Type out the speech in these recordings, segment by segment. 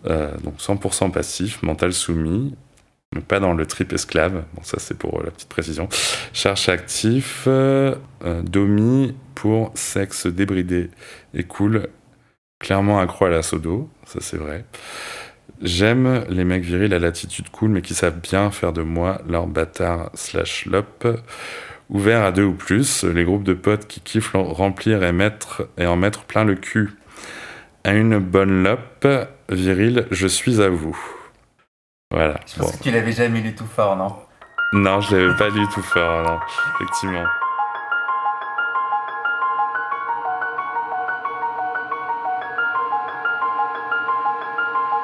Donc 100% passif, mental soumis, mais pas dans le trip esclave. Bon, ça c'est pour la petite précision. Cherche actif, domi pour sexe débridé et cool, clairement accro à la sodo, ça c'est vrai. J'aime les mecs virils à l'attitude cool, mais qui savent bien faire de moi leur bâtard/lop. Ouvert à 2 ou plus, les groupes de potes qui kiffent remplir et en mettre plein le cul. À une bonne lope, viril, je suis à vous. Voilà. Je pense que tu l'avais jamais lu tout fort, non? Non, je l'avais pas lu tout fort, non, effectivement.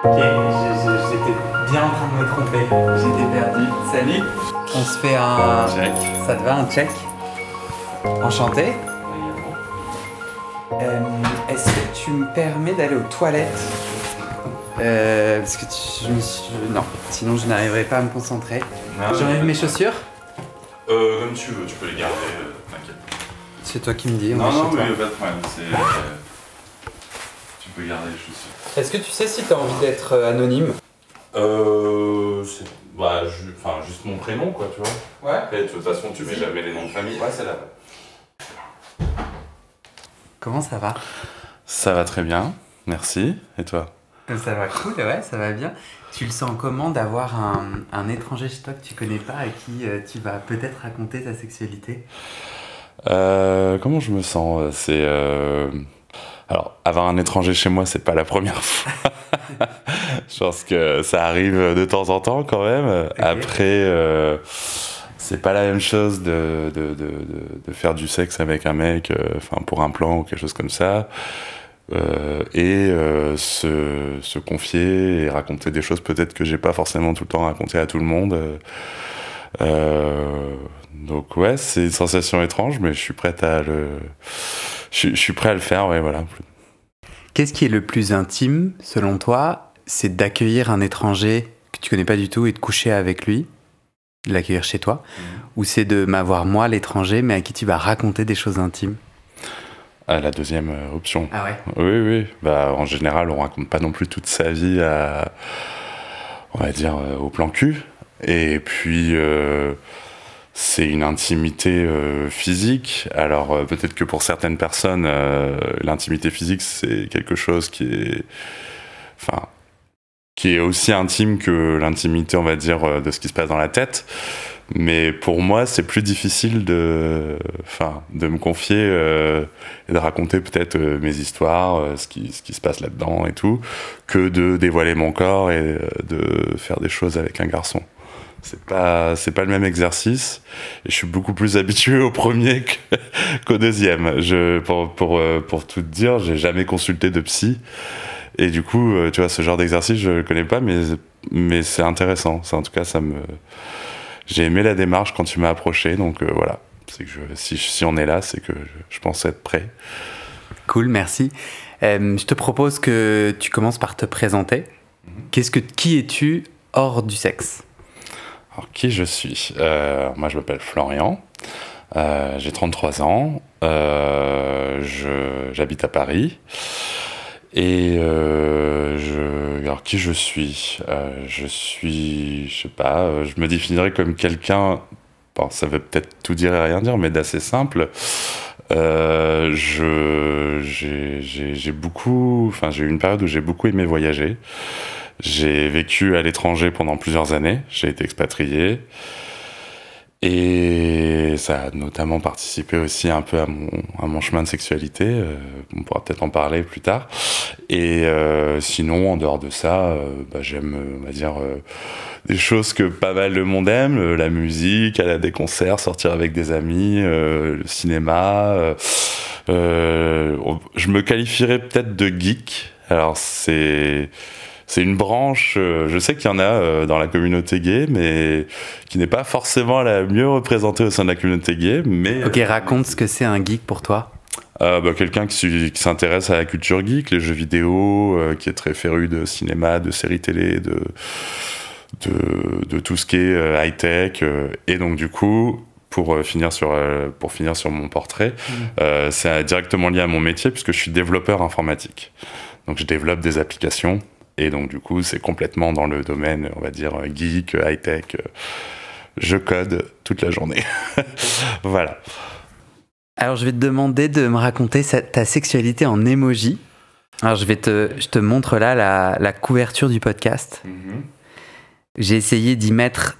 Ok, j'étais bien en train de me tromper. J'étais perdu. Salut. On se fait un... Check. Ça te va, un check? Enchanté. Est-ce que tu me permets d'aller aux toilettes? Parce que non, sinon je n'arriverai pas à me concentrer. J'enlève mes chaussures? Comme tu veux, tu peux les garder, t'inquiète. C'est toi qui me dis. Non, mais pas de problème, tu peux garder les chaussures. Est-ce que tu sais si tu as envie d'être anonyme? Juste mon prénom, quoi, tu vois. Ouais. Après, de toute façon, tu mets jamais les noms de famille. Ouais, c'est là. Comment ça va? Ça va très bien, merci. Et toi? Ça va cool, ouais, ça va bien. Tu le sens comment d'avoir un étranger chez toi que tu connais pas à qui tu vas peut-être raconter ta sexualité? Comment je me sens? Alors, avoir un étranger chez moi, c'est pas la première fois. Je pense que ça arrive de temps en temps quand même. Okay. Après, c'est pas la même chose de faire du sexe avec un mec, pour un plan ou quelque chose comme ça. Se confier et raconter des choses peut-être que j'ai pas forcément tout le temps raconté à tout le monde. Donc ouais, c'est une sensation étrange, mais je suis prêt à le faire, ouais, voilà. Qu'est-ce qui est le plus intime, selon toi? C'est d'accueillir un étranger que tu connais pas du tout et de coucher avec lui, de l'accueillir chez toi, ou c'est de m'avoir moi, l'étranger, mais à qui tu vas raconter des choses intimes? La deuxième option. Ah ouais? Oui. En général, on raconte pas non plus toute sa vie on va dire, au plan cul. Et puis, c'est une intimité physique. Alors, peut-être que pour certaines personnes, l'intimité physique, c'est quelque chose qui est aussi intime que l'intimité, on va dire, de ce qui se passe dans la tête. Mais pour moi, c'est plus difficile de me confier et de raconter peut-être mes histoires, ce qui se passe là-dedans et tout, que de dévoiler mon corps et de faire des choses avec un garçon. C'est pas le même exercice et je suis beaucoup plus habitué au premier qu'au deuxième. Pour tout te dire, j'ai jamais consulté de psy et du coup, tu vois, ce genre d'exercice, je le connais pas, mais c'est intéressant. En tout cas, j'ai aimé la démarche quand tu m'as approché, donc voilà. C'est que si on est là, c'est que je pense être prêt. Cool, merci. Je te propose que tu commences par te présenter. Qui es-tu hors du sexe? Alors, qui je suis? Moi, je m'appelle Florian. J'ai 33 ans. J'habite à Paris. Et alors qui je suis? Je sais pas, je me définirais comme quelqu'un, bon, ça veut peut-être tout dire et rien dire, mais d'assez simple. J'ai eu une période où j'ai beaucoup aimé voyager. J'ai vécu à l'étranger pendant plusieurs années, j'ai été expatrié. Et ça a notamment participé aussi un peu à mon chemin de sexualité. On pourra peut-être en parler plus tard. Et sinon, en dehors de ça, j'aime, on va dire, des choses que pas mal de monde aime. La musique, aller à des concerts, sortir avec des amis, le cinéma. Je me qualifierais peut-être de geek. Alors c'est une branche, je sais qu'il y en a dans la communauté gay, mais qui n'est pas forcément la mieux représentée au sein de la communauté gay. Mais, ok, raconte ce que c'est un geek pour toi. Quelqu'un qui s'intéresse à la culture geek, les jeux vidéo, qui est très féru de cinéma, de séries télé, de tout ce qui est high-tech. Et donc du coup, pour finir sur mon portrait, c'est directement lié à mon métier, puisque je suis développeur informatique. Donc je développe des applications. Et donc du coup, c'est complètement dans le domaine, on va dire, geek, high-tech. Je code toute la journée. Voilà. Alors, je vais te demander de me raconter ta sexualité en emoji. Alors, je te montre là la couverture du podcast. J'ai essayé d'y mettre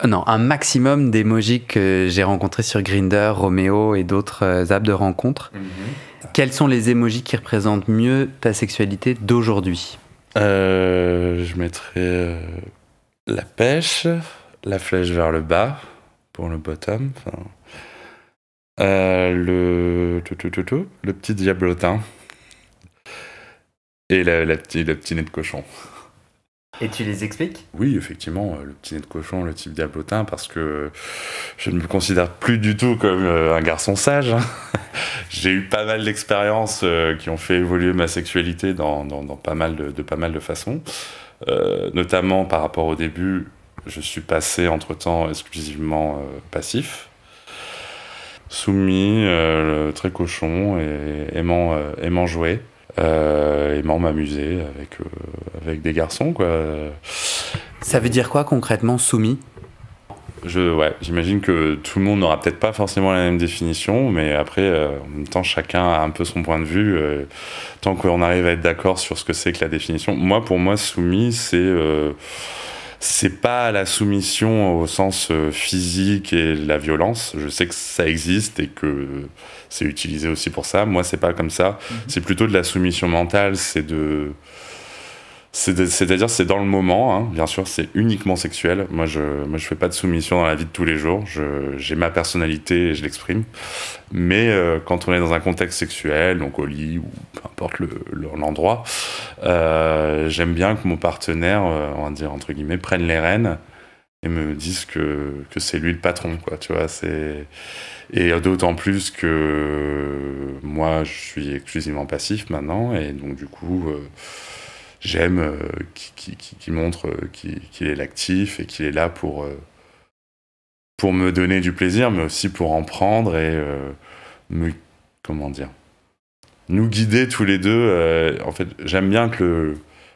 un maximum d'émojis que j'ai rencontrés sur Grindr, Romeo et d'autres apps de rencontres. Quels sont les émojis qui représentent mieux ta sexualité d'aujourd'hui ? Je mettrais la pêche, la flèche vers le bas pour le bottom. Le petit diablotin et le petit nez de cochon. Et tu les expliques ? Oui, effectivement, le petit nez de cochon, le type diablotin, parce que je ne me considère plus du tout comme un garçon sage. J'ai eu pas mal d'expériences qui ont fait évoluer ma sexualité dans pas mal de façons. Notamment par rapport au début, je suis passé entre-temps exclusivement passif. Soumis, très cochon et aimant jouer. Aimant m'amuser avec des garçons, quoi. Ça veut dire quoi concrètement, soumis ? J'imagine que tout le monde n'aura peut-être pas forcément la même définition, mais après, en même temps, chacun a un peu son point de vue. Tant qu'on arrive à être d'accord sur ce que c'est que la définition. Pour moi, soumis, c'est pas la soumission au sens physique et la violence. Je sais que ça existe et que c'est utilisé aussi pour ça. Moi, c'est pas comme ça. C'est plutôt de la soumission mentale. C'est-à-dire, c'est dans le moment. Hein. Bien sûr, c'est uniquement sexuel. Moi, je fais pas de soumission dans la vie de tous les jours. J'ai ma personnalité et je l'exprime. Mais quand on est dans un contexte sexuel, donc au lit ou peu importe l'endroit, j'aime bien que mon partenaire, on va dire entre guillemets, prenne les rênes et me dise que c'est lui le patron, quoi. Tu vois, et d'autant plus que moi, je suis exclusivement passif maintenant, et donc du coup, j'aime qu'il montre qu'il est l'actif et qu'il est là pour me donner du plaisir, mais aussi pour en prendre et nous guider tous les deux. En fait, j'aime bien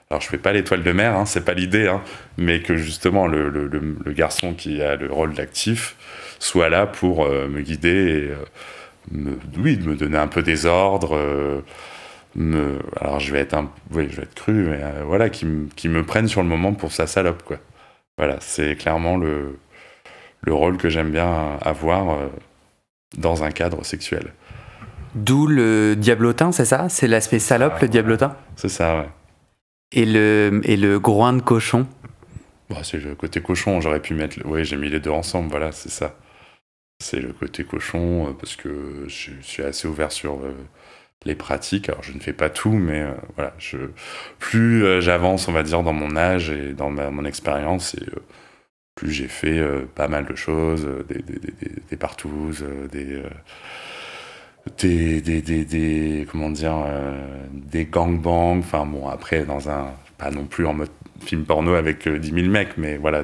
alors je fais pas l'étoile de mer, hein, c'est pas l'idée, hein, mais que justement le garçon qui a le rôle d'actif soit là pour me guider et me donner un peu des ordres. Alors je vais être cru, mais voilà, qui me prenne sur le moment pour sa salope, quoi. Voilà, c'est clairement le rôle que j'aime bien avoir dans un cadre sexuel. D'où le diablotin, c'est ça ? C'est l'aspect salope, le diablotin ? C'est ça, ouais. Et le groin de cochon ? C'est le côté cochon, j'aurais pu mettre... Oui, j'ai mis les deux ensemble, voilà, c'est ça. C'est le côté cochon, parce que je suis assez ouvert sur les pratiques. Alors, je ne fais pas tout, mais voilà. Plus j'avance, on va dire, dans mon âge et dans mon expérience, et plus j'ai fait pas mal de choses, des partouzes, comment dire, des gangbangs, enfin bon, après pas non plus en mode film porno avec 10 000 mecs, mais voilà,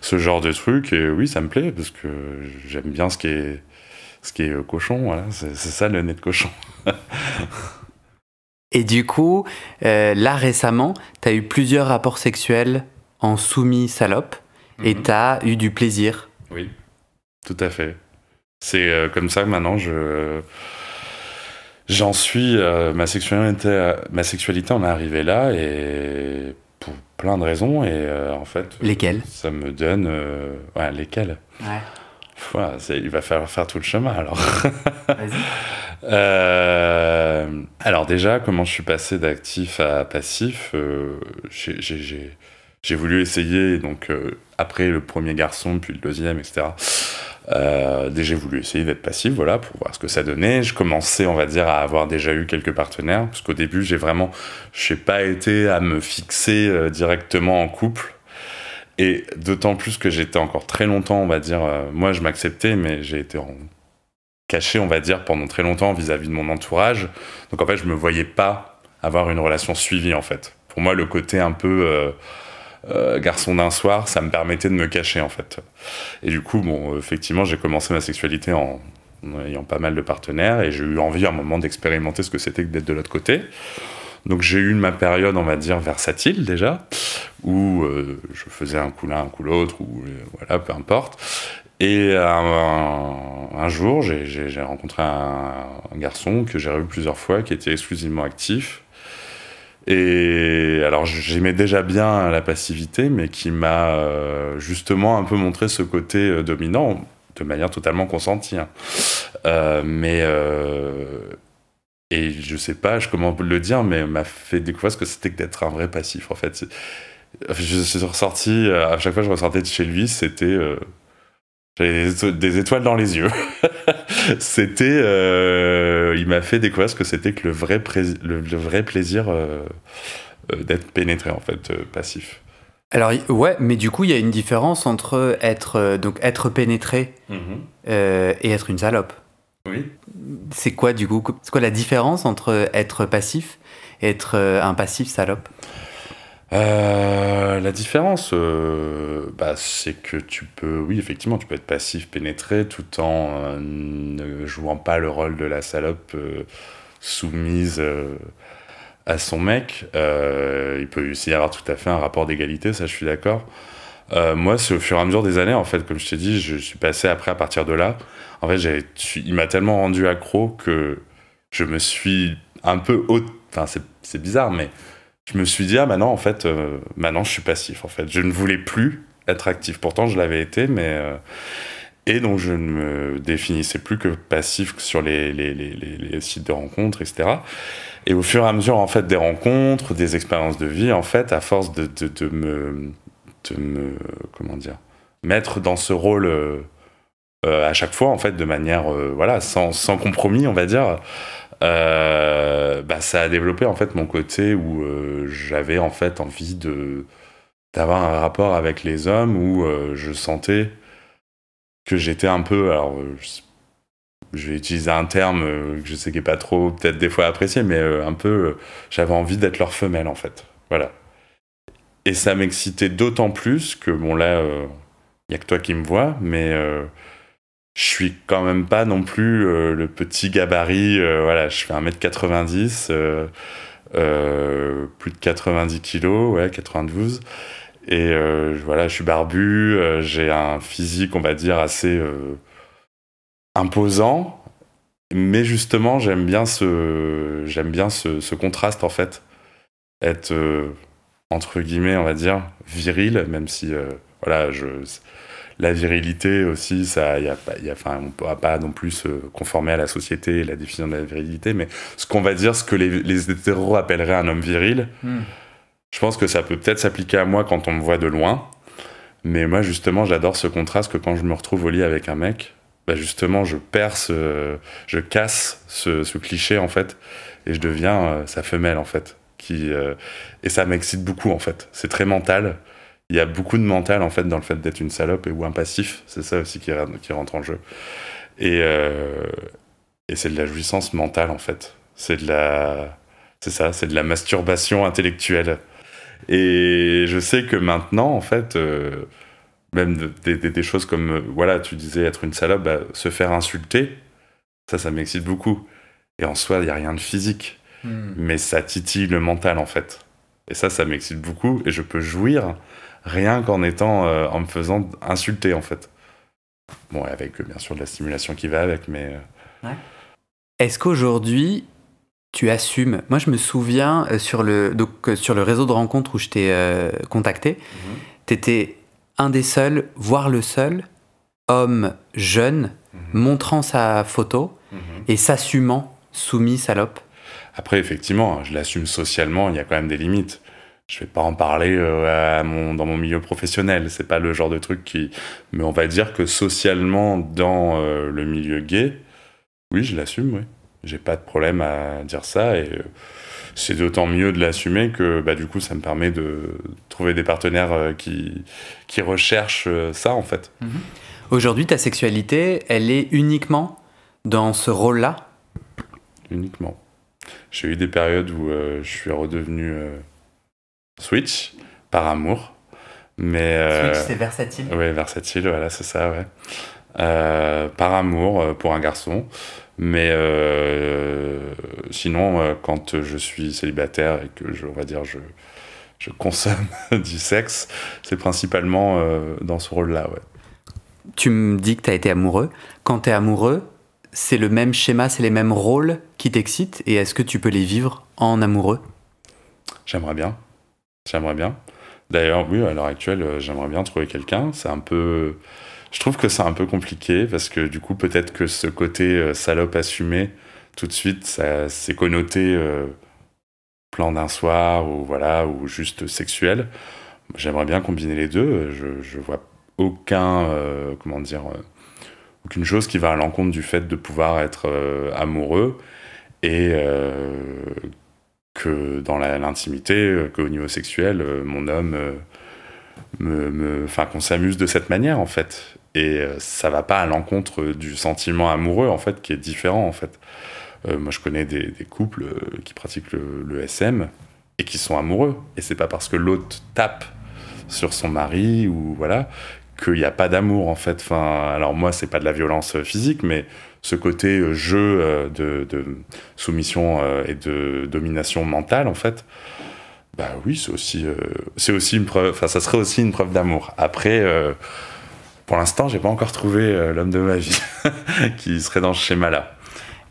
ce genre de trucs. Et oui, ça me plaît parce que j'aime bien ce qui est cochon, voilà, c'est ça le nez de cochon. Et du coup, là récemment, t'as eu plusieurs rapports sexuels en soumis salope et t'as eu du plaisir. Oui, tout à fait. C'est comme ça que maintenant j'en suis. Ma sexualité en est arrivée là, et pour plein de raisons. Et en fait, lesquelles ? Ça me donne. Lesquelles ? Ouais. Voilà, il va falloir faire tout le chemin alors. Vas-y. Alors déjà, comment je suis passé d'actif à passif, j'ai voulu essayer, donc après le premier garçon, puis le deuxième, etc. Déjà j'ai voulu essayer d'être passif, voilà, pour voir ce que ça donnait. Je commençais, on va dire, à avoir déjà eu quelques partenaires, parce qu'au début, je n'ai pas été à me fixer directement en couple. Et d'autant plus que j'étais encore très longtemps, on va dire, moi je m'acceptais, mais j'ai été caché, on va dire, pendant très longtemps vis-à-vis de mon entourage. Donc en fait, je me voyais pas avoir une relation suivie, en fait. Pour moi, le côté un peu garçon d'un soir, ça me permettait de me cacher, en fait. Et du coup, bon, effectivement, j'ai commencé ma sexualité en ayant pas mal de partenaires, et j'ai eu envie à un moment d'expérimenter ce que c'était que d'être de l'autre côté. Donc j'ai eu ma période, on va dire, versatile déjà, où je faisais un coup l'un, un coup l'autre, ou voilà, peu importe. Et un jour, j'ai rencontré un garçon que j'ai revu plusieurs fois, qui était exclusivement actif. Et alors j'aimais déjà bien la passivité, mais qui m'a justement un peu montré ce côté dominant, de manière totalement consentie. Hein. Et je sais pas comment le dire, mais m'a fait découvrir ce que c'était que d'être un vrai passif. En fait, je suis ressorti, à chaque fois que je ressortais de chez lui, c'était j'avais des étoiles dans les yeux. C'était, il m'a fait découvrir ce que c'était que le vrai plaisir d'être pénétré, en fait, passif. Alors, ouais, mais du coup, il y a une différence entre être pénétré et être une salope. Oui. C'est quoi, du coup, c'est quoi la différence entre être passif et être un passif salope? La différence, c'est que oui, effectivement, tu peux être passif, pénétré, tout en ne jouant pas le rôle de la salope soumise à son mec. Il peut aussi y avoir tout à fait un rapport d'égalité, ça je suis d'accord. Moi, c'est au fur et à mesure des années, en fait, comme je t'ai dit, je suis passé après à partir de là. En fait, il m'a tellement rendu accro que je me suis un peu... Enfin, c'est bizarre, mais je me suis dit, ah, maintenant, en fait, maintenant, je suis passif, en fait. Je ne voulais plus être actif. Pourtant, je l'avais été, mais... Et donc, je ne me définissais plus que passif sur les sites de rencontres, etc. Et au fur et à mesure, en fait, des rencontres, des expériences de vie, en fait, à force de me comment dire, mettre dans ce rôle à chaque fois, en fait, de manière, voilà, sans compromis, on va dire, ça a développé, en fait, mon côté où j'avais, en fait, envie d'avoir un rapport avec les hommes où je sentais que j'étais un peu, alors, je vais utiliser un terme que je sais qui n'est pas trop, peut-être des fois apprécié, mais un peu, j'avais envie d'être leur femelle, en fait. Voilà. Et ça m'excitait d'autant plus que, bon, là, y a que toi qui me vois, mais je suis quand même pas non plus le petit gabarit. Voilà, je fais 1m90, plus de 90 kilos, ouais, 92. Et voilà, je suis barbu, j'ai un physique, on va dire, assez imposant. Mais justement, j'aime bien ce contraste, en fait. Être... entre guillemets, on va dire, viril, même si, voilà, la virilité aussi, ça, on ne pourra pas non plus se conformer à la société et la définition de la virilité, mais ce qu'on va dire, ce que les hétéros appelleraient un homme viril, je pense que ça peut peut-être s'appliquer à moi quand on me voit de loin, mais moi, justement, j'adore ce contraste que quand je me retrouve au lit avec un mec, justement, je casse ce cliché, en fait, et je deviens sa femelle, en fait. Et ça m'excite beaucoup, en fait. C'est très mental. Il y a beaucoup de mental, en fait, dans le fait d'être une salope ou un passif. C'est ça aussi qui rentre en jeu. Et c'est de la jouissance mentale, en fait. C'est de la masturbation intellectuelle. Et je sais que maintenant, en fait, même des choses comme, voilà, tu disais être une salope, se faire insulter, ça m'excite beaucoup. Et en soi, il n'y a rien de physique. Mais ça titille le mental, en fait. Et ça m'excite beaucoup. Et je peux jouir rien qu'en en me faisant insulter, en fait. Bon, avec, bien sûr, de la stimulation qui va avec, mais... Ouais. Est-ce qu'aujourd'hui, tu assumes... Moi, je me souviens, sur le réseau de rencontres où je t'ai contacté, t'étais un des seuls, voire le seul, homme jeune, montrant sa photo et s'assumant soumis salope. Après, effectivement, je l'assume socialement, il y a quand même des limites. Je vais pas en parler dans mon milieu professionnel, c'est pas le genre de truc qui... Mais on va dire que socialement, dans le milieu gay, oui, je l'assume, oui. J'ai pas de problème à dire ça, et c'est d'autant mieux de l'assumer que, du coup, ça me permet de trouver des partenaires qui recherchent ça, en fait. Aujourd'hui, ta sexualité, elle est uniquement dans ce rôle-là ? Uniquement. J'ai eu des périodes où je suis redevenu switch, par amour. Mais, switch, c'est versatile ? Oui, versatile, voilà, c'est ça, ouais. Par amour pour un garçon. Mais sinon, quand je suis célibataire et que on va dire, je consomme du sexe, c'est principalement dans ce rôle-là, ouais. Tu me dis que tu as été amoureux. Quand tu es amoureux, c'est le même schéma, c'est les mêmes rôles qui t'excitent, et est-ce que tu peux les vivre en amoureux? J'aimerais bien. J'aimerais bien. D'ailleurs, oui, à l'heure actuelle, j'aimerais bien trouver quelqu'un. C'est un peu... Je trouve que c'est un peu compliqué parce que du coup, peut-être que ce côté salope assumé, tout de suite, ça c'est connoté plan d'un soir ou voilà, ou juste sexuel. J'aimerais bien combiner les deux. Je vois aucun, comment dire, aucune chose qui va à l'encontre du fait de pouvoir être amoureux et que dans l'intimité, qu'au niveau sexuel, mon homme enfin qu'on s'amuse de cette manière en fait. Et ça va pas à l'encontre du sentiment amoureux en fait, qui est différent en fait. Moi je connais des couples qui pratiquent le SM et qui sont amoureux. Et c'est pas parce que l'autre tape sur son mari ou voilà qu'il n'y a pas d'amour en fait. Enfin, alors moi c'est pas de la violence physique, mais ce côté jeu de soumission et de domination mentale en fait, bah oui c'est aussi une preuve, enfin ça serait aussi une preuve d'amour. Après pour l'instant j'ai pas encore trouvé l'homme de ma vie qui serait dans ce schéma là.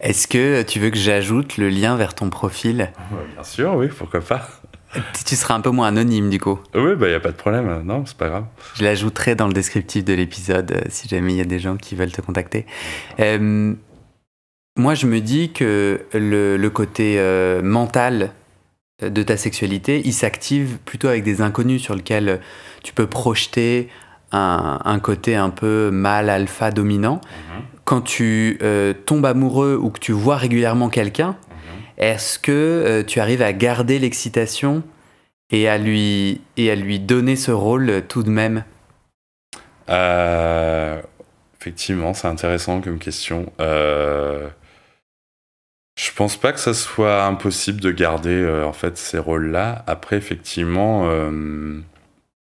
Est-ce que tu veux que j'ajoute le lien vers ton profil? Bien sûr, oui, pourquoi pas. Tu seras un peu moins anonyme du coup. Oui, bah y a pas de problème, non, c'est pas grave. Je l'ajouterai dans le descriptif de l'épisode si jamais il y a des gens qui veulent te contacter. Moi, je me dis que le côté mental de ta sexualité, il s'active plutôt avec des inconnus sur lesquels tu peux projeter un côté un peu mâle, alpha, dominant. Quand tu tombes amoureux ou que tu vois régulièrement quelqu'un, est-ce que tu arrives à garder l'excitation et à lui donner ce rôle tout de même? Effectivement, c'est intéressant comme question. Je pense pas que ça soit impossible de garder en fait ces rôles-là. Après, effectivement,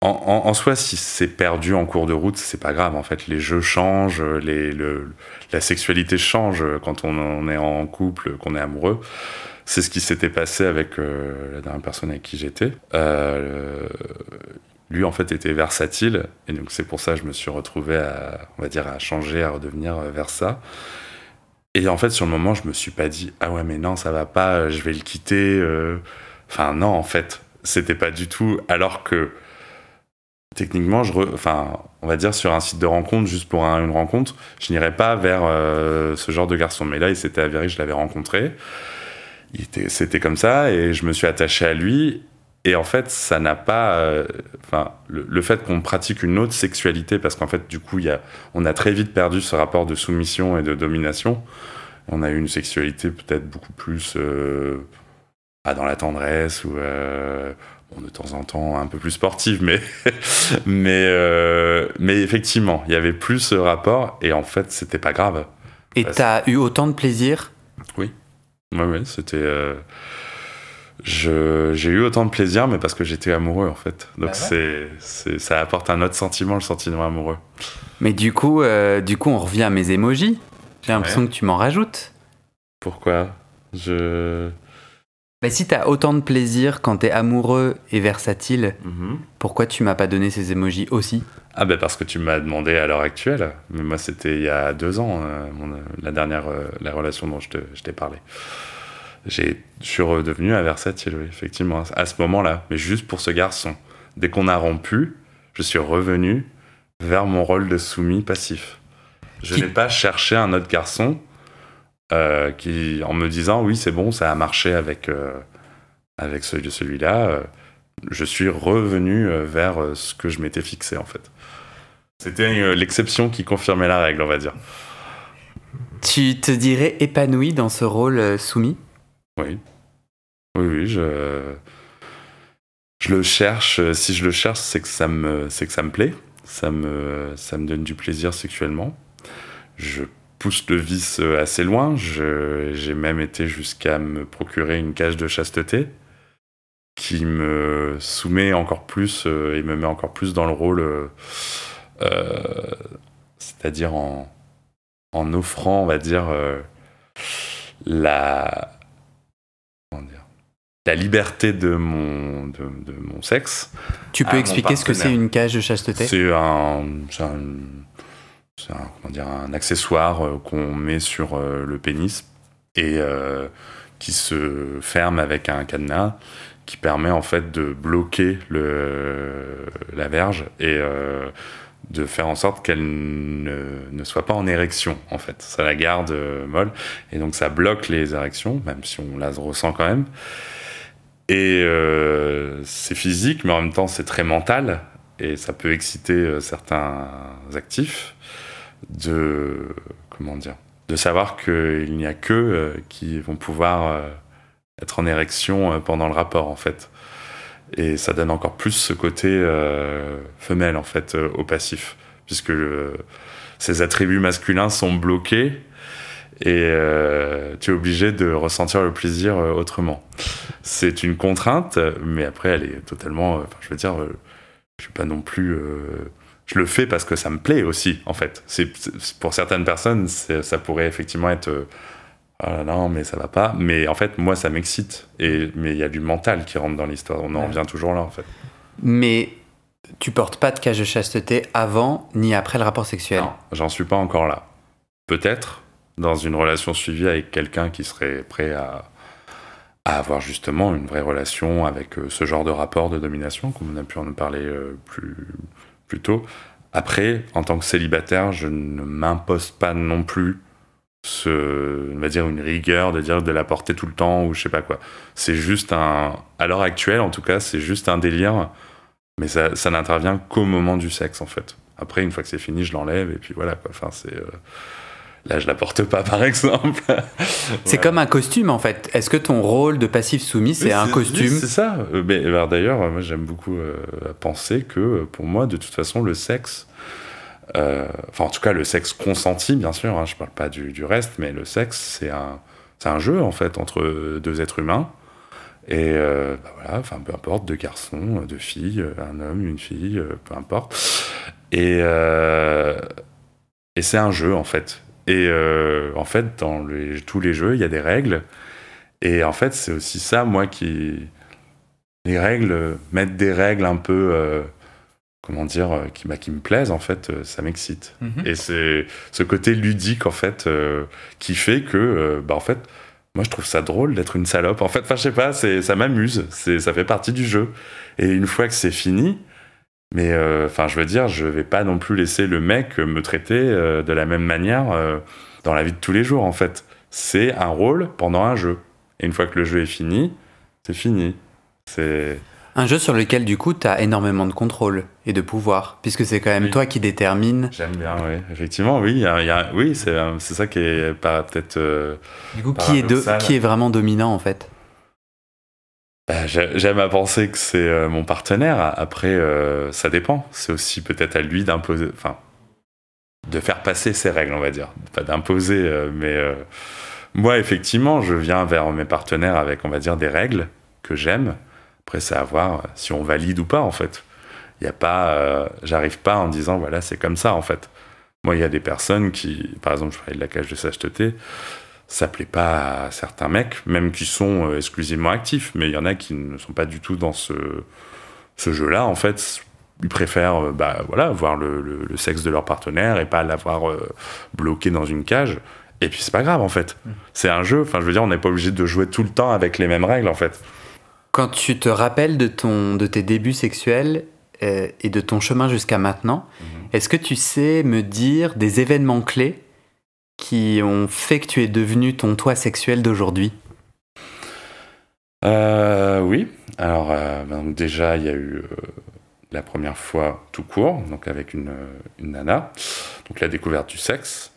en soi, si c'est perdu en cours de route, c'est pas grave. En fait, les jeux changent, la sexualité change quand on est en couple, qu'on est amoureux. C'est ce qui s'était passé avec la dernière personne avec qui j'étais. Lui, en fait, était versatile, et donc c'est pour ça que je me suis retrouvé on va dire, à changer, à redevenir versa. Et en fait, sur le moment, je me suis pas dit « Ah ouais, mais non, ça va pas, je vais le quitter. » Enfin, non, en fait, c'était pas du tout. Alors que, techniquement, enfin, on va dire, sur un site de rencontre, juste pour une rencontre, je n'irais pas vers ce genre de garçon. Mais là, il s'était avéré que je l'avais rencontré. C'était comme ça, et je me suis attaché à lui. Et en fait, ça n'a pas... Enfin, le fait qu'on pratique une autre sexualité, parce qu'en fait, du coup, on a très vite perdu ce rapport de soumission et de domination. On a eu une sexualité peut-être beaucoup plus dans la tendresse, ou bon, de temps en temps un peu plus sportive, mais effectivement, il y avait plus ce rapport, et en fait, c'était pas grave. Et t'as eu autant de plaisir? Oui. Ouais, c'était... j'ai eu autant de plaisir, mais parce que j'étais amoureux, en fait. Donc ça apporte un autre sentiment, le sentiment amoureux. Mais du coup, on revient à mes émojis. J'ai l'impression que tu m'en rajoutes. Pourquoi? Bah, si t'as autant de plaisir quand t'es amoureux et versatile, pourquoi tu m'as pas donné ces émojis aussi? Ah ben parce que tu m'as demandé à l'heure actuelle. Mais moi, c'était il y a 2 ans, la relation dont je t'ai parlé. Je suis redevenu un versatile, oui, effectivement, à ce moment-là. Mais juste pour ce garçon. Dès qu'on a rompu, je suis revenu vers mon rôle de soumis passif. Je n'ai pas cherché un autre garçon en me disant oui, c'est bon, ça a marché avec celui-là. Je suis revenu vers ce que je m'étais fixé, en fait. C'était l'exception qui confirmait la règle, on va dire. Tu te dirais épanoui dans ce rôle soumis? Oui. Oui, je le cherche. Si je le cherche, c'est que ça me plaît. Ça me donne du plaisir sexuellement. Je pousse le vice assez loin. J'ai même été jusqu'à me procurer une cage de chasteté qui me soumet encore plus et me met encore plus dans le rôle, c'est-à-dire en offrant, on va dire, la liberté de mon sexe. Tu peux expliquer ce que c'est une cage de chasteté? C'est un accessoire qu'on met sur le pénis et qui se ferme avec un cadenas qui permet en fait de bloquer la verge et de faire en sorte qu'elle ne soit pas en érection en fait. Ça la garde molle et donc ça bloque les érections, même si on la ressent quand même. Et c'est physique, mais en même temps c'est très mental et ça peut exciter certains actifs de savoir qu'il n'y a qu'eux qui vont pouvoir être en érection pendant le rapport en fait. Et ça donne encore plus ce côté femelle en fait au passif, puisque ces attributs masculins sont bloqués et tu es obligé de ressentir le plaisir autrement. C'est une contrainte, mais après elle est totalement... je veux dire, je suis pas non plus... je le fais parce que ça me plaît aussi, en fait. Pour certaines personnes, ça pourrait effectivement être... ah non, mais ça va pas. Mais en fait, moi, ça m'excite. Mais il y a du mental qui rentre dans l'histoire. On en revient toujours là, en fait. Mais tu portes pas de cage de chasteté avant ni après le rapport sexuel? Non, j'en suis pas encore là. Peut-être dans une relation suivie avec quelqu'un qui serait prêt à avoir justement une vraie relation avec ce genre de rapport de domination, comme on a pu en parler plus tôt. Après, en tant que célibataire, je ne m'impose pas non plus on va dire une rigueur de la porter tout le temps ou je sais pas quoi. C'est juste à l'heure actuelle, en tout cas, c'est juste un délire, mais ça n'intervient qu'au moment du sexe, en fait. Après, une fois que c'est fini, je l'enlève et puis voilà, quoi. Enfin, là, je la porte pas, par exemple. C'est comme un costume, en fait. Est-ce que ton rôle de passif soumis, c'est un costume? C'est ça. Mais alors, d'ailleurs, moi, j'aime beaucoup penser que, pour moi, de toute façon, le sexe... en tout cas, le sexe consenti, bien sûr, hein, je parle pas du reste, mais le sexe, c'est un jeu, en fait, entre deux êtres humains. Et voilà, enfin, peu importe, deux garçons, deux filles, un homme, une fille, peu importe. Et c'est un jeu, en fait. Et en fait, dans tous les jeux, il y a des règles. Et en fait, c'est aussi ça, moi, les règles, mettre des règles un peu... qui me plaisent, en fait, ça m'excite. Et c'est ce côté ludique, en fait, qui fait que, en fait, moi, je trouve ça drôle d'être une salope. En fait, enfin, je sais pas, ça m'amuse, ça fait partie du jeu. Et une fois que c'est fini, mais, je veux dire, je vais pas non plus laisser le mec me traiter de la même manière dans la vie de tous les jours, en fait. C'est un rôle pendant un jeu. Et une fois que le jeu est fini, c'est fini. C'est... Un jeu sur lequel, du coup, tu as énormément de contrôle et de pouvoir, puisque c'est quand même toi qui détermine. J'aime bien, oui. Effectivement, oui. Oui, c'est ça qui est peut-être... du coup, qui est vraiment dominant, en fait? J'aime à penser que c'est mon partenaire. Après, ça dépend. C'est aussi peut-être à lui d'imposer... Enfin, de faire passer ses règles, on va dire. Pas d'imposer, mais... moi, effectivement, je viens vers mes partenaires avec, on va dire, des règles que j'aime. Après, c'est à voir si on valide ou pas, en fait. Il y a pas... j'arrive pas en disant, voilà, c'est comme ça, en fait. Moi, il y a des personnes qui... Par exemple, je parlais de la cage de chasteté. Ça plaît pas à certains mecs, même qui sont exclusivement actifs. Mais il y en a qui ne sont pas du tout dans ce jeu-là, en fait. Ils préfèrent voir le sexe de leur partenaire et pas l'avoir bloqué dans une cage. Et puis, c'est pas grave, en fait. C'est un jeu. Enfin, je veux dire, on n'est pas obligé de jouer tout le temps avec les mêmes règles, en fait. Quand tu te rappelles de tes débuts sexuels et de ton chemin jusqu'à maintenant, est-ce que tu sais me dire des événements clés qui ont fait que tu es devenu ton toi sexuel d'aujourd'hui? Oui. Alors, donc déjà, il y a eu la première fois tout court, donc avec une nana, donc la découverte du sexe.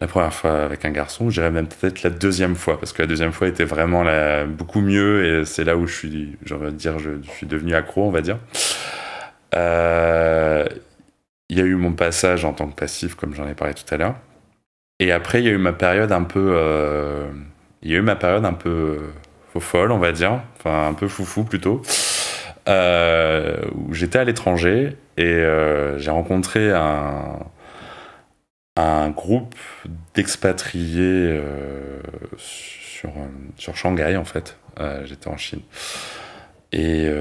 La première fois avec un garçon, je dirais même peut-être la deuxième fois, parce que la deuxième fois était vraiment beaucoup mieux, et c'est là où je suis devenu accro, on va dire. Il y a eu mon passage en tant que passif, comme j'en ai parlé tout à l'heure. Et après, il y a eu ma période un peu... folle, on va dire. Enfin, un peu foufou, plutôt. Où j'étais à l'étranger, et j'ai rencontré un un groupe d'expatriés sur Shanghai, en fait. J'étais en Chine. Et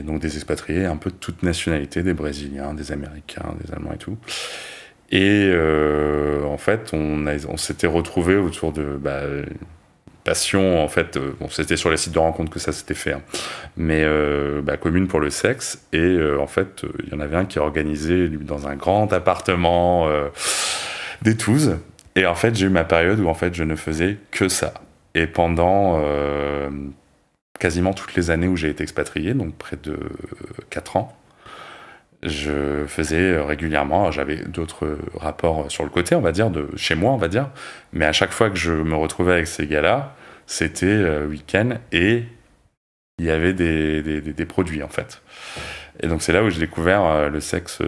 donc des expatriés un peu de toute nationalité, des Brésiliens, des Américains, des Allemands et tout. Et en fait, on s'était retrouvés autour de passion, en fait. Bon, c'était sur les sites de rencontres que ça s'était fait, hein, mais commune pour le sexe. Et en fait, il y en avait un qui organisait lui, dans un grand appartement des Touzes. Et en fait, j'ai eu ma période où en fait, je ne faisais que ça. Et pendant quasiment toutes les années où j'ai été expatrié, donc près de 4 ans, je faisais régulièrement, j'avais d'autres rapports sur le côté, on va dire, de chez moi, on va dire, mais à chaque fois que je me retrouvais avec ces gars-là, c'était week-end et il y avait des produits, en fait. Et donc c'est là où j'ai découvert le sexe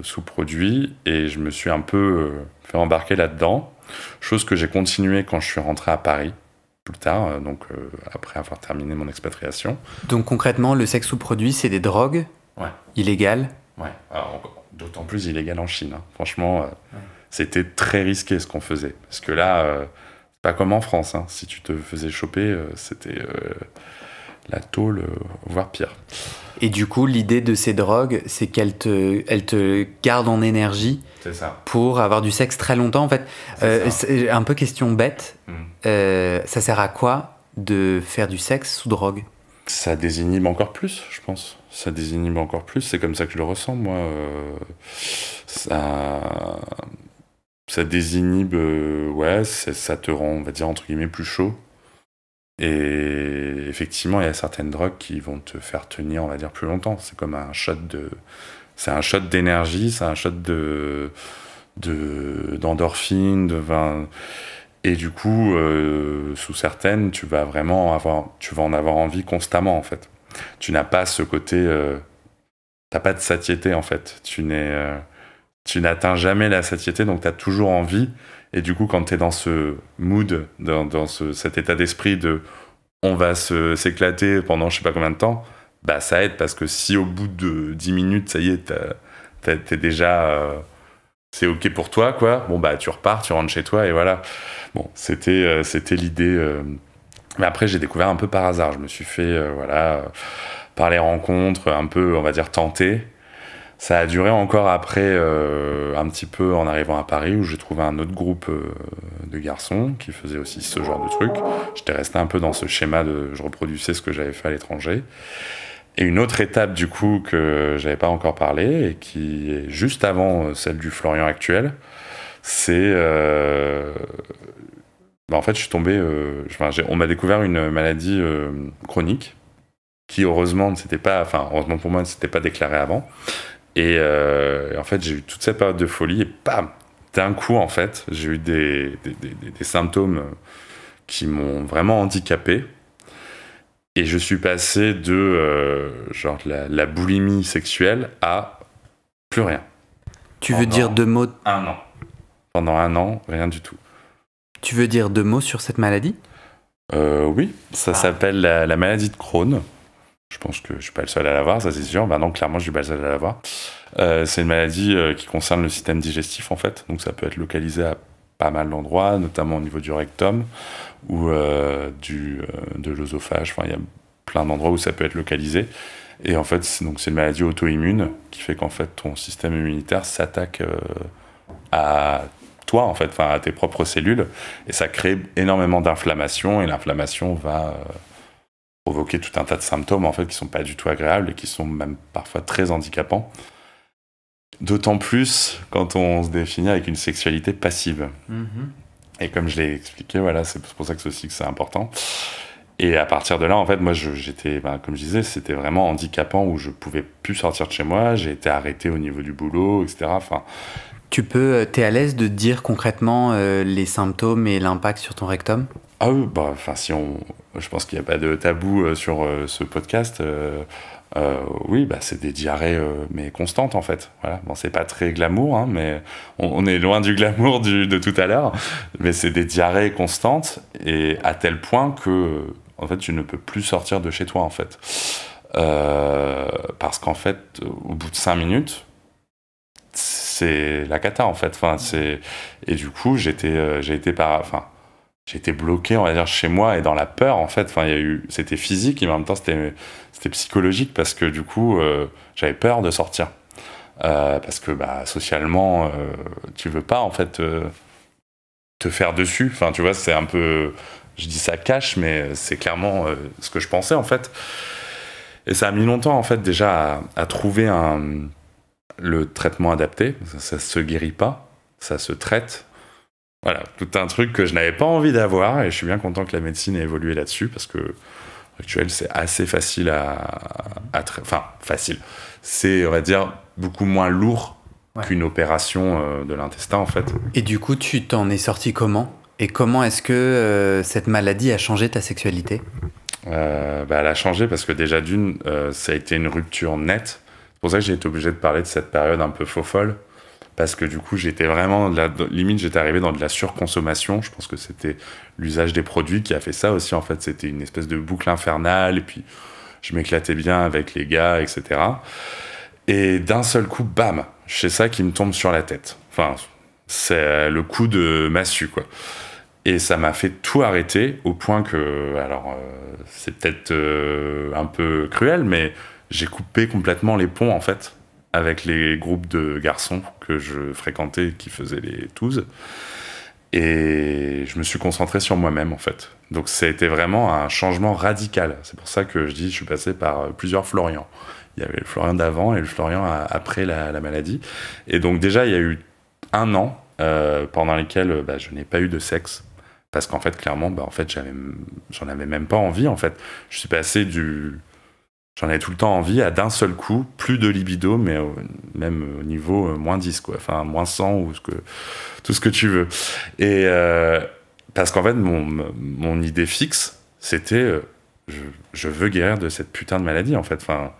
sous produit et je me suis un peu fait embarquer là-dedans, chose que j'ai continué quand je suis rentré à Paris plus tard, après avoir terminé mon expatriation. Donc concrètement, le sexe sous-produit, c'est des drogues illégales? Ouais, alors, d'autant plus illégal en Chine. Hein. Franchement, c'était très risqué ce qu'on faisait. Parce que là, c'est pas comme en France. Hein. Si tu te faisais choper, c'était la tôle, voire pire. Et du coup, l'idée de ces drogues, c'est qu'elles te gardent en énergie. C'est ça. Pour avoir du sexe très longtemps, en fait. C'est un peu question bête. Ça sert à quoi de faire du sexe sous drogue? Ça désinhibe encore plus, je pense. Ça désinhibe encore plus. C'est comme ça que je le ressens, moi. Ça désinhibe, ça te rend, on va dire, entre guillemets, plus chaud. Et effectivement, il y a certaines drogues qui vont te faire tenir, on va dire, plus longtemps. C'est comme un shot d'énergie, c'est un shot d'endorphine, et du coup, sous certaines, tu vas en avoir envie constamment, en fait. Tu n'as pas ce côté, t'as pas de satiété, en fait. Tu n'atteins jamais la satiété, donc tu as toujours envie. Et du coup, quand tu es dans ce mood, dans cet état d'esprit de on va s'éclater pendant je sais pas combien de temps, bah ça aide, parce que si au bout de 10 minutes, ça y est, t'es déjà... c'est OK pour toi, quoi. Bon, bah tu repars, tu rentres chez toi, et voilà. Bon, c'était l'idée. Mais après, j'ai découvert un peu par hasard. Je me suis fait, par les rencontres, un peu, on va dire, tenter. Ça a duré encore après, un petit peu en arrivant à Paris, où j'ai trouvé un autre groupe de garçons qui faisaient aussi ce genre de truc. J'étais resté un peu dans ce schéma je reproduisais ce que j'avais fait à l'étranger. Et une autre étape, du coup, que j'avais pas encore parlé, et qui est juste avant celle du Florian actuel, c'est... en fait, je suis tombé... on m'a découvert une maladie chronique, qui heureusement heureusement pour moi, ne s'était pas déclarée avant. Et en fait, j'ai eu toute cette période de folie, et bam, d'un coup, en fait, j'ai eu des symptômes qui m'ont vraiment handicapé. Et je suis passé de la boulimie sexuelle à plus rien. Tu veux dire 2 mots? Un an. Pendant 1 an, rien du tout. Tu veux dire 2 mots sur cette maladie? Oui, ça s'appelle la maladie de Crohn. Je pense que je suis pas le seul à l'avoir, ça c'est sûr. Non, clairement, je suis pas le seul à l'avoir. C'est une maladie qui concerne le système digestif, en fait. Donc ça peut être localisé à pas mal d'endroits, notamment au niveau du rectum ou de l'œsophage. Enfin, il y a plein d'endroits où ça peut être localisé. Et en fait, c'est une maladie auto-immune qui fait qu'en fait, ton système immunitaire s'attaque à toi, en fait, à tes propres cellules. Et ça crée énormément d'inflammation. Et l'inflammation va provoquer tout un tas de symptômes, en fait, qui sont pas du tout agréables et qui sont même parfois très handicapants. D'autant plus quand on se définit avec une sexualité passive. Et comme je l'ai expliqué, voilà, c'est pour ça que c'est important. Et à partir de là, en fait, moi, j'étais, comme je disais, c'était vraiment handicapant, où je pouvais plus sortir de chez moi, j'ai été arrêté au niveau du boulot, etc. T'es à l'aise de dire concrètement les symptômes et l'impact sur ton rectum? Ah oui, je pense qu'il n'y a pas de tabou sur ce podcast. Oui, c'est des diarrhées, mais constantes, en fait. Voilà. Bon, c'est pas très glamour, hein, mais on est loin du glamour de tout à l'heure. Mais c'est des diarrhées constantes, et à tel point que, en fait, tu ne peux plus sortir de chez toi, en fait. Parce qu'en fait, au bout de 5 minutes, c'est la cata en fait. Enfin, et du coup, j'ai été bloqué, on va dire, chez moi et dans la peur en fait. Enfin, c'était physique et en même temps c'était psychologique parce que du coup, j'avais peur de sortir parce que bah, socialement, tu veux pas en fait te faire dessus. Enfin, tu vois, c'est un peu, je dis ça cash, mais c'est clairement ce que je pensais en fait. Et ça a mis longtemps en fait déjà à trouver le traitement adapté. Ça se guérit pas, ça se traite. Voilà, tout un truc que je n'avais pas envie d'avoir et je suis bien content que la médecine ait évolué là-dessus parce que actuel c'est assez facile enfin facile. C'est on va dire beaucoup moins lourd qu'une opération de l'intestin en fait. Et du coup, tu t'en es sorti comment? Et comment est-ce que cette maladie a changé ta sexualité? Elle a changé parce que déjà d'une, ça a été une rupture nette. C'est pour ça que j'ai été obligé de parler de cette période un peu faux-folle. Parce que du coup, j'étais vraiment, limite, j'étais arrivé dans de la surconsommation. Je pense que c'était l'usage des produits qui a fait ça aussi. En fait, c'était une espèce de boucle infernale. Et puis, je m'éclatais bien avec les gars, etc. Et d'un seul coup, bam, c'est ça qui me tombe sur la tête. Enfin, c'est le coup de massue, quoi. Et ça m'a fait tout arrêter au point que, alors, c'est peut-être un peu cruel, mais j'ai coupé complètement les ponts, en fait, avec les groupes de garçons que je fréquentais qui faisaient les touzes. Et je me suis concentré sur moi-même, en fait. Donc, ça a été vraiment un changement radical. C'est pour ça que je dis, je suis passé par plusieurs Florian. Il y avait le Florian d'avant et le Florian après la maladie. Et donc, déjà, il y a eu 1 an pendant lesquels je n'ai pas eu de sexe. Parce qu'en fait, clairement, en fait, j'en avais même pas envie, en fait. Je suis passé j'en avais tout le temps envie à d'un seul coup, plus de libido, mais même au niveau moins 10, quoi. Enfin, moins 100 ou tout ce que tu veux. Et parce qu'en fait, mon idée fixe, c'était je veux guérir de cette putain de maladie, en fait. Enfin,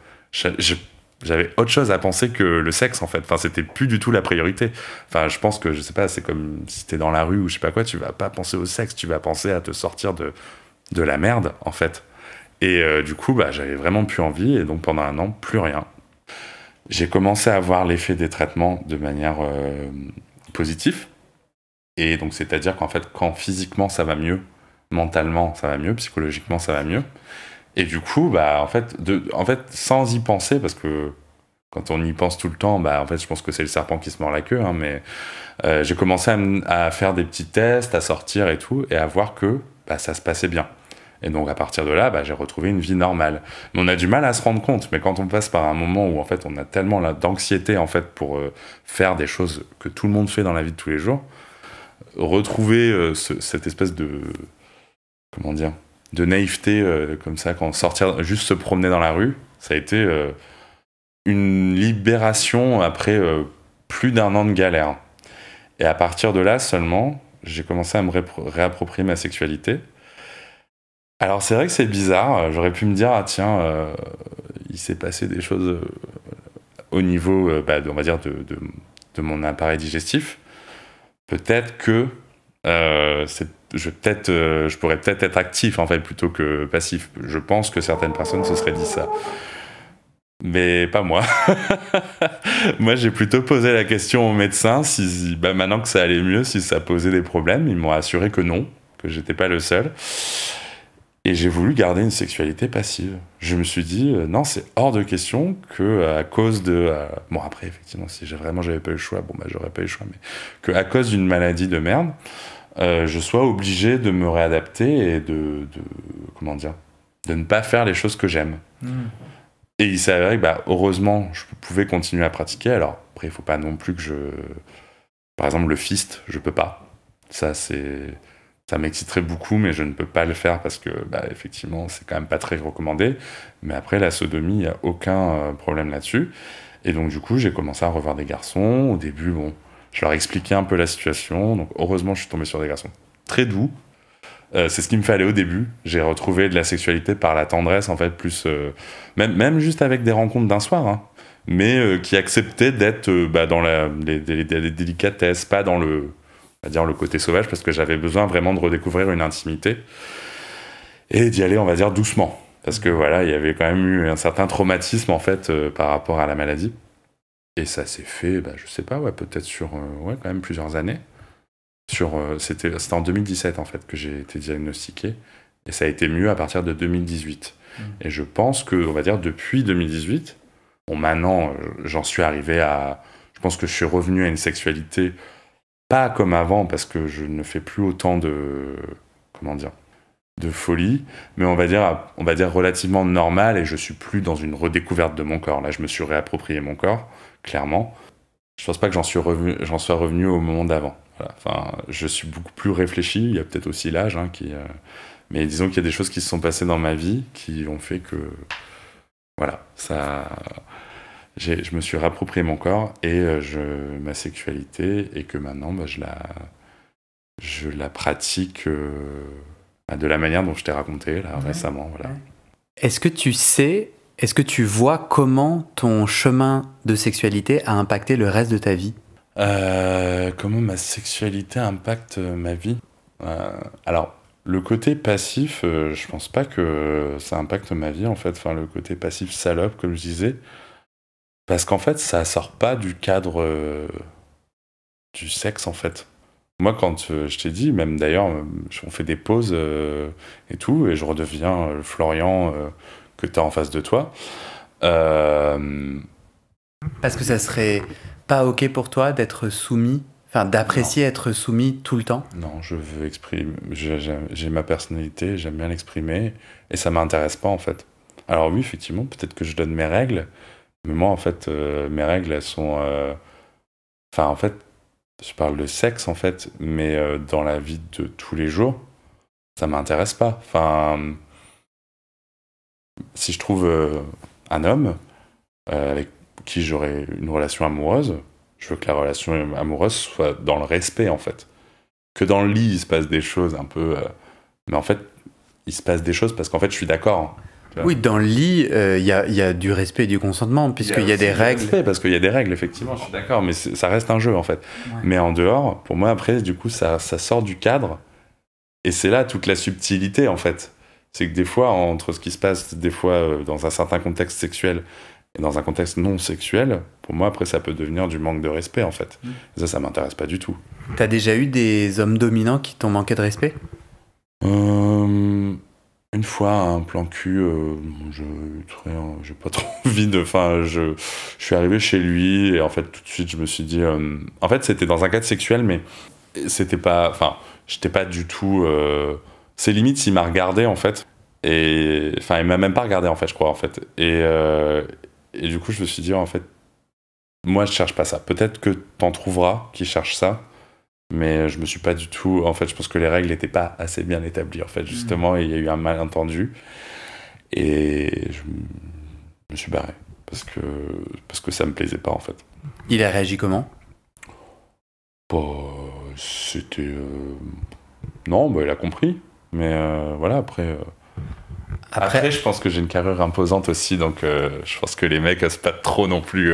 j'avais autre chose à penser que le sexe, en fait. Enfin, c'était plus du tout la priorité. Enfin, je pense que, je sais pas, c'est comme si t'es dans la rue ou je sais pas quoi, tu vas pas penser au sexe, tu vas penser à te sortir de la merde, en fait. Et du coup, j'avais vraiment plus envie, et donc pendant 1 an, plus rien. J'ai commencé à voir l'effet des traitements de manière positive. Et donc, c'est-à-dire qu'en fait, quand physiquement ça va mieux, mentalement ça va mieux, psychologiquement ça va mieux. Et du coup, en fait, sans y penser, parce que quand on y pense tout le temps, en fait, je pense que c'est le serpent qui se mord la queue, hein, mais j'ai commencé à faire des petits tests, à sortir et tout, et à voir que ça se passait bien. Et donc, à partir de là, j'ai retrouvé une vie normale. Mais on a du mal à se rendre compte, mais quand on passe par un moment où, en fait, on a tellement d'anxiété, en fait, pour faire des choses que tout le monde fait dans la vie de tous les jours, retrouver cette espèce de... Comment dire, de naïveté comme ça, quand sortir, juste se promener dans la rue, ça a été une libération après plus d'1 an de galère. Et à partir de là seulement, j'ai commencé à me réapproprier ma sexualité. Alors c'est vrai que c'est bizarre, j'aurais pu me dire, ah tiens, il s'est passé des choses au niveau, on va dire, de mon appareil digestif. Peut-être que je pourrais peut-être être actif en fait plutôt que passif. Je pense que certaines personnes se seraient dit ça, mais pas moi. Moi, j'ai plutôt posé la question aux médecins si maintenant que ça allait mieux, si ça posait des problèmes. Ils m'ont assuré que non, que j'étais pas le seul. Et j'ai voulu garder une sexualité passive. Je me suis dit, non, c'est hors de question que à cause de... bon, après, effectivement, si j'avais pas eu le choix, j'aurais pas eu le choix, mais qu'à cause d'une maladie de merde, je sois obligé de me réadapter et comment dire, de ne pas faire les choses que j'aime. Et il s'est avéré que, heureusement, je pouvais continuer à pratiquer. Alors, après, il faut pas non plus que par exemple, le fist, je peux pas. Ça m'exciterait beaucoup, mais je ne peux pas le faire parce que, effectivement, c'est quand même pas très recommandé. Mais après, la sodomie, il n'y a aucun problème là-dessus. Et donc, du coup, j'ai commencé à revoir des garçons. Au début, je leur expliquais un peu la situation. Donc, heureusement, je suis tombé sur des garçons très doux. C'est ce qu'il me fallait au début. J'ai retrouvé de la sexualité par la tendresse, en fait, plus... même juste avec des rencontres d'un soir, hein, mais qui acceptaient d'être dans les délicatesses, pas dans le côté sauvage, parce que j'avais besoin vraiment de redécouvrir une intimité et d'y aller, on va dire, doucement. Parce que voilà, il y avait quand même eu un certain traumatisme, en fait, par rapport à la maladie. Et ça s'est fait, je sais pas, ouais, peut-être sur ouais, quand même plusieurs années. C'était en 2017 en fait que j'ai été diagnostiqué. Et ça a été mieux à partir de 2018. Et je pense que, on va dire, depuis 2018, bon, maintenant, j'en suis arrivé à... Je pense que je suis revenu à une sexualité pas comme avant, parce que je ne fais plus autant de... Comment dire, de folie, mais on va dire relativement normale, et je suis plus dans une redécouverte de mon corps. Là, je me suis réapproprié mon corps, clairement. Je pense pas que j'en sois revenu au moment d'avant. Voilà. Enfin, je suis beaucoup plus réfléchi. Il y a peut-être aussi l'âge mais disons qu'il y a des choses qui se sont passées dans ma vie qui ont fait que, voilà, je me suis réapproprié mon corps et ma sexualité, et que maintenant, je la pratique de la manière dont je t'ai raconté là, récemment. Voilà. Est-ce que tu vois comment ton chemin de sexualité a impacté le reste de ta vie ? Comment ma sexualité impacte ma vie ? Alors, le côté passif, je pense pas que ça impacte ma vie, en fait. Enfin, le côté passif salope, comme je disais. Parce qu'en fait, ça sort pas du cadre du sexe, en fait. Moi, quand je t'ai dit, même d'ailleurs, on fait des pauses et tout, et je redeviens le Florian que t'as en face de toi. Parce que ça serait pas OK pour toi d'être soumis, enfin d'apprécier être soumis tout le temps ? Non, je veux exprimer. J'ai ma personnalité, j'aime bien l'exprimer, et ça m'intéresse pas en fait. Alors oui, effectivement, peut-être que je donne mes règles, mais moi en fait, mes règles elles sont. Enfin, en fait, je parle de sexe en fait, mais dans la vie de tous les jours, ça m'intéresse pas. Enfin, si je trouve un homme avec qui j'aurai une relation amoureuse, je veux que la relation amoureuse soit dans le respect, en fait. Que dans le lit, il se passe des choses un peu... mais en fait, il se passe des choses parce qu'en fait, je suis d'accord. Oui, dans le lit, il y a du respect et du consentement, puisqu'il y a des règles. Respect, parce qu'il y a des règles, effectivement, je suis d'accord, mais ça reste un jeu, en fait. Ouais. Mais en dehors, pour moi, après, du coup, ça sort du cadre, et c'est là toute la subtilité, en fait. C'est que des fois, entre ce qui se passe, des fois, dans un certain contexte sexuel, et dans un contexte non sexuel, pour moi, après, ça peut devenir du manque de respect, en fait. Et ça m'intéresse pas du tout. T'as déjà eu des hommes dominants qui t'ont manqué de respect ? Une fois, un plan cul, j'ai pas trop envie de... Enfin, je suis arrivé chez lui, et en fait, tout de suite, je me suis dit... En fait, c'était dans un cadre sexuel, mais c'était pas... Enfin, j'étais pas du tout... C'est limite s'il m'a regardé, en fait. Et... Enfin, il m'a même pas regardé, en fait, je crois, en fait. Et du coup, je me suis dit, en fait, moi, je cherche pas ça. Peut-être que t'en trouveras qui cherchent ça, mais je me suis pas du tout... En fait, je pense que les règles n'étaient pas assez bien établies, en fait, justement, et il y a eu un malentendu. Et je me suis barré, parce que ça me plaisait pas, en fait. Il a réagi comment ? C'était... Non, il a compris. Mais voilà, après, je pense que j'ai une carrure imposante aussi, donc je pense que les mecs osent pas trop non plus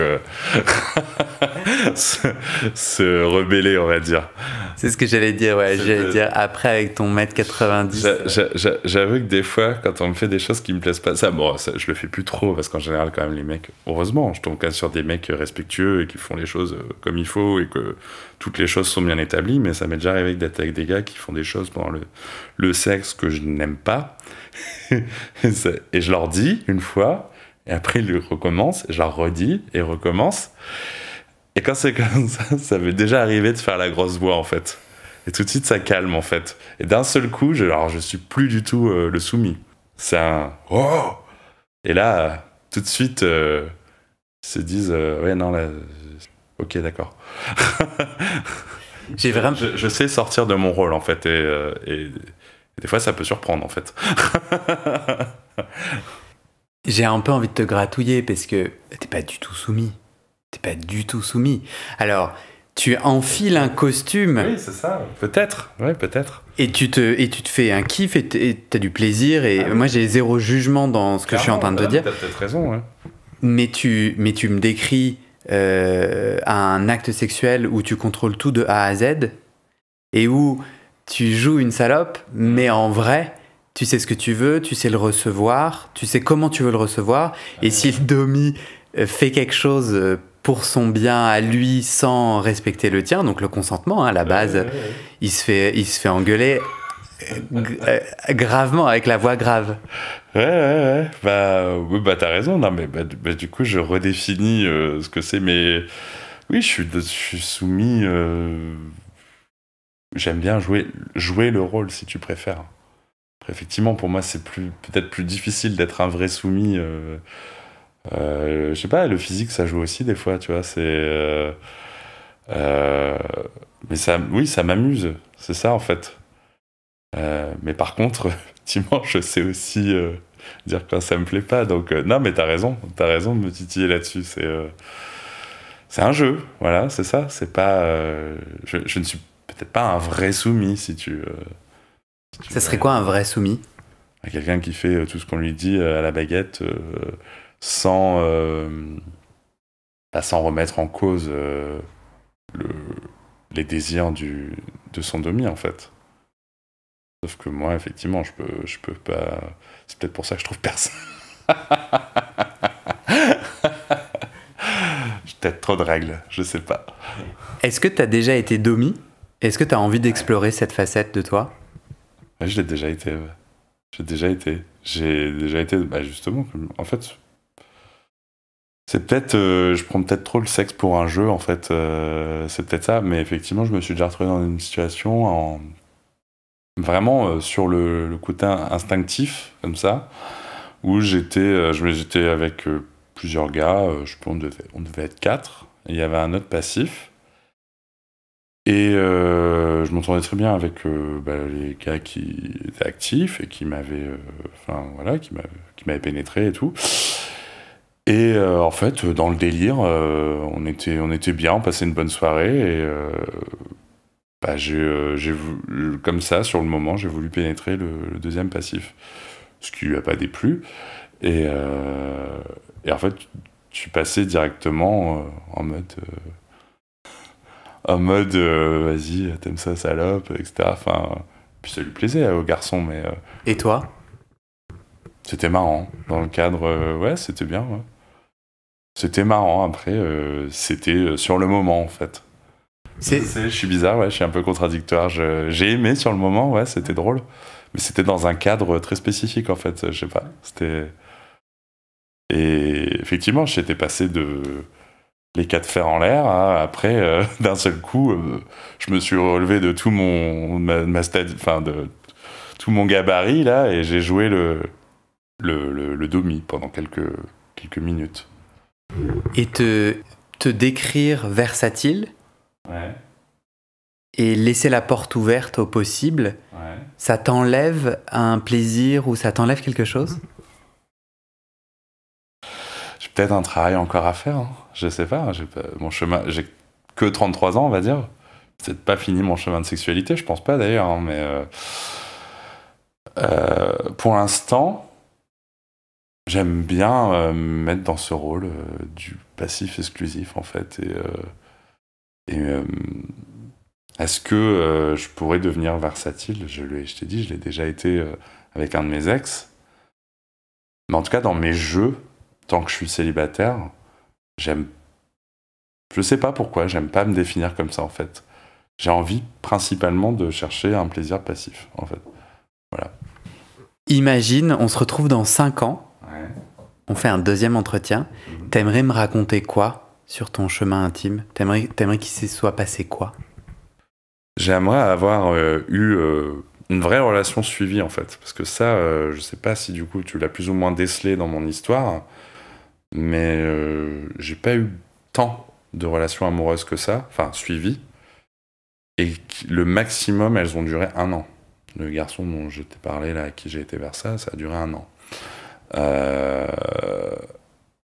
se rebeller, on va dire. C'est ce que j'allais dire, ouais. J'allais dire, après, avec ton 1m90... J'avoue que des fois, quand on me fait des choses qui me plaisent pas, ça, je le fais plus trop, parce qu'en général, quand même, les mecs, heureusement, je tombe quand même sur des mecs respectueux et qui font les choses comme il faut, et que toutes les choses sont bien établies, mais ça m'est déjà arrivé d'être avec des gars qui font des choses pendant le sexe que je n'aime pas. Et je leur dis une fois, et après ils recommencent, et je leur redis, et recommence. Et quand c'est comme ça m'est déjà arrivé de faire la grosse voix, en fait. Et tout de suite, ça calme, en fait. Et d'un seul coup, je suis plus du tout le soumis. C'est un « Oh !» Et là, tout de suite, ils se disent « Ouais, non, là... Ok, d'accord. » Je sais sortir de mon rôle, en fait, et des fois, ça peut surprendre, en fait. J'ai un peu envie de te gratouiller, parce que t'es pas du tout soumis. T'es pas du tout soumis. Alors, tu enfiles un costume. Oui, c'est ça. Peut-être. Ouais, peut-être. Et tu te fais un kiff, et t'as du plaisir. Et moi, j'ai zéro jugement dans ce que je suis en train de te dire. T'as peut-être raison, ouais. Mais tu me décris un acte sexuel où tu contrôles tout de A à Z, et où tu joues une salope, mais en vrai, tu sais ce que tu veux, tu sais le recevoir, tu sais comment tu veux le recevoir, et si le domi fait quelque chose pour son bien à lui sans respecter le tien, donc le consentement, à la base, il se fait engueuler gravement, avec la voix grave. Ouais. Oui, t'as raison. Non, mais du coup, je redéfinis ce que c'est. Mais oui, je suis soumis. J'aime bien jouer le rôle, si tu préfères. Après, effectivement, pour moi, c'est peut-être plus difficile d'être un vrai soumis. Je sais pas, le physique, ça joue aussi des fois, tu vois. Mais ça m'amuse. C'est ça, en fait. Mais par contre, effectivement, je sais aussi dire quand ça me plaît pas. Donc, non, mais t'as raison de me titiller là-dessus. C'est un jeu, voilà, c'est ça. C'est pas, je ne suis peut-être pas un vrai soumis, si tu Ça serait quoi un vrai soumis? Quelqu'un qui fait tout ce qu'on lui dit à la baguette sans remettre en cause les désirs de son demi, en fait. Sauf que moi, effectivement, je peux pas. C'est peut-être pour ça que je trouve personne. J'ai peut-être trop de règles, je sais pas. Est-ce que tu as déjà été domi? Est-ce que tu as envie d'explorer cette facette de toi? Ouais, je l'ai déjà été. Ouais. J'ai déjà été, justement. En fait, c'est peut-être. Je prends peut-être trop le sexe pour un jeu, en fait. C'est peut-être ça, mais effectivement, je me suis déjà retrouvé dans une situation vraiment sur le côté instinctif, comme ça, où j'étais avec plusieurs gars, je pense on devait être 4, et il y avait un autre passif, et je m'entendais très bien avec les gars qui étaient actifs, et qui m'avaient qui m'avaient pénétré et tout. Et en fait, dans le délire, on était bien, on passait une bonne soirée, et j'ai voulu, comme ça, sur le moment, j'ai voulu pénétrer le deuxième passif. Ce qui lui a pas déplu. Et en fait, je suis passé directement en mode vas-y, t'aimes ça, salope, etc. Enfin, puis ça lui plaisait au garçon, mais. Et toi? C'était marrant. Dans le cadre, ouais, c'était bien, ouais. C'était marrant, après, c'était sur le moment, en fait. Je suis bizarre, ouais, je suis un peu contradictoire. J'ai aimé sur le moment, ouais, c'était drôle. Mais c'était dans un cadre très spécifique, en fait, je sais pas. Et effectivement, j'étais passé de les 4 fers en l'air à, après, d'un seul coup, je me suis relevé de tout de tout mon gabarit, là, et j'ai joué le domi pendant quelques minutes. Et te décrire versatile, ouais, et laisser la porte ouverte au possible, ouais. Ça t'enlève un plaisir ou ça t'enlève quelque chose? J'ai peut-être un travail encore à faire, hein. Je sais pas, mon chemin, j'ai que 33 ans, on va dire. Peut-être pas fini mon chemin de sexualité, je pense pas d'ailleurs, hein, mais pour l'instant, j'aime bien me mettre dans ce rôle du passif exclusif, en fait. Est-ce que je pourrais devenir versatile? Je t'ai dit, je l'ai déjà été avec un de mes ex. Mais en tout cas, dans mes jeux, tant que je suis célibataire, je sais pas pourquoi, j'aime pas me définir comme ça, en fait. J'ai envie principalement de chercher un plaisir passif, en fait. Voilà. Imagine, on se retrouve dans 5 ans, Ouais. on fait un deuxième entretien. T'aimerais me raconter quoi sur ton chemin intime? T'aimerais qu'il se soit passé quoi? J'aimerais avoir eu une vraie relation suivie, en fait. Parce que ça, je sais pas si du coup tu l'as plus ou moins décelé dans mon histoire, mais j'ai pas eu tant de relations amoureuses que ça, enfin suivies. Et le maximum, elles ont duré 1 an. Le garçon dont je t'ai parlé, là, à qui j'ai été vers ça a duré 1 an.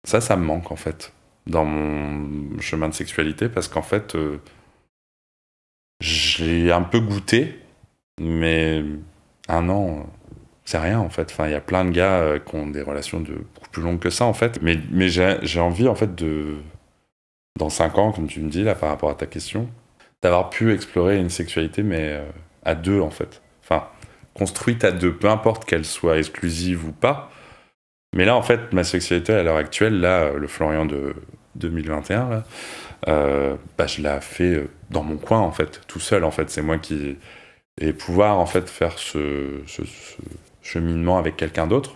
Ça me manque, en fait, dans mon chemin de sexualité, parce qu'en fait, j'ai un peu goûté, mais 1 an, c'est rien, en fait. Enfin, il y a plein de gars qui ont des relations de beaucoup plus longues que ça, en fait. Mais j'ai envie, en fait, dans 5 ans, comme tu me dis, là, par rapport à ta question, d'avoir pu explorer une sexualité, mais à 2, en fait. Enfin, construite à 2, peu importe qu'elle soit exclusive ou pas. Mais là, en fait, ma sexualité, à l'heure actuelle, là, le Florian de 2021, là, je l'ai fait dans mon coin, en fait, tout seul, en fait. C'est moi qui... Et pouvoir, en fait, faire ce cheminement avec quelqu'un d'autre,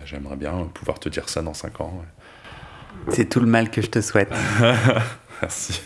j'aimerais bien pouvoir te dire ça dans 5 ans. Ouais. C'est tout le mal que je te souhaite. Merci.